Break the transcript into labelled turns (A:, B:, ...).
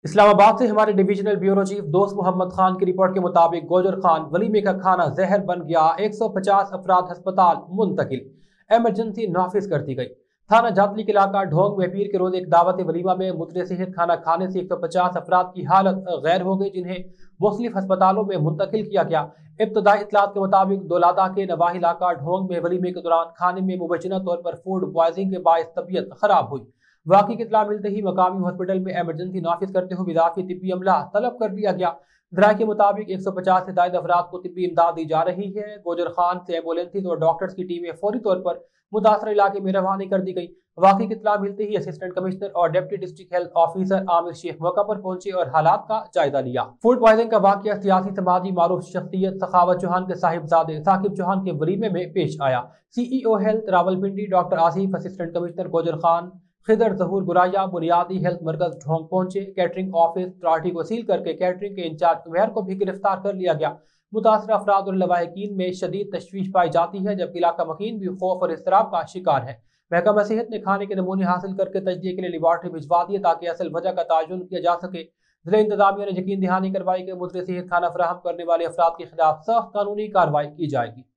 A: इस्लामाबाद से हमारे divisional bureau chief दोस्त मोहम्मद खान की रिपोर्ट के मुताबिक गोजर खान वलीमे का खाना जहर बन गया, 150 अफराद अस्पताल मुंतकिल, एमरजेंसी नाफिज कर दी गई। थाना जातली के इलाका ढोंग में पीर के रोज एक दावत वलीमा में मुद्रे सेहत खाना खाने से 150 अफराद की हालत गैर हो गई, जिन्हें मुख्तलिफ अस्पतालों में मुंतकिल किया गया। इब्तदाई इतलात के मुताबिक दोलादा के नवाही इलाका ढोंग में वलीमे के दौरान खाने में मुबैना तौर पर फूड पॉइजनिंग के बायस तबीयत खराब हुई। वाकई की इत्तला मिलते ही मकामी हॉस्पिटल में एमरजेंसी नाफिज करते हुए इजाफी तिब्बी अमला तलब कर लिया गया। दराए के मुताबिक 150 से ज्यादा अफराद को तिब्बी इमदाद दी जा रही है। गोजर खान से एम्बुलेंसेज और डॉक्टर्स की टीमें फौरी तौर पर मुतासर इलाके में रवानी कर दी गई। वाकई की इत्तला मिलते ही असिस्टेंट कमिश्नर और deputy district health officer Aamir Sheikh मौका पर पहुंचे और हालात का जायजा लिया। फूड पॉइजनिंग का वाकया सियासी समाजी मारूफ शख्सियत सखावत चौहान के साहिबजादे साकिब चौहान के वलीमे में पेश आया। CEO health Rawalpindi doctor Asif, assistant commissioner Gujar Khan, Khidar Zahoor Guraya बुनियादी हेल्थ मरकज ढोंग पहुंचे। कैटरिंग ऑफिस त्राटी को सील करके कैटरिंग के इंचार्ज उमैर को भी गिरफ्तार कर लिया गया। मुतासर अफराद और लवाहिकीन में शदीद तशवीश पाई जाती है, जबकि इलाका मकीन भी खौफ और इसराब का शिकार है। महकमा सेहत ने खाने के नमूने हासिल करके तजदीद के लिए लेबॉर्ट्री भिजवा दिए ताकि असल वजह का तयन किया जा सके। जिला इंतजामिया ने यकीन दहानी करवाई कि मुद्रे सेहत खाना फराहम करने वाले अफराद के खिलाफ सख्त कानूनी कार्रवाई की जाएगी।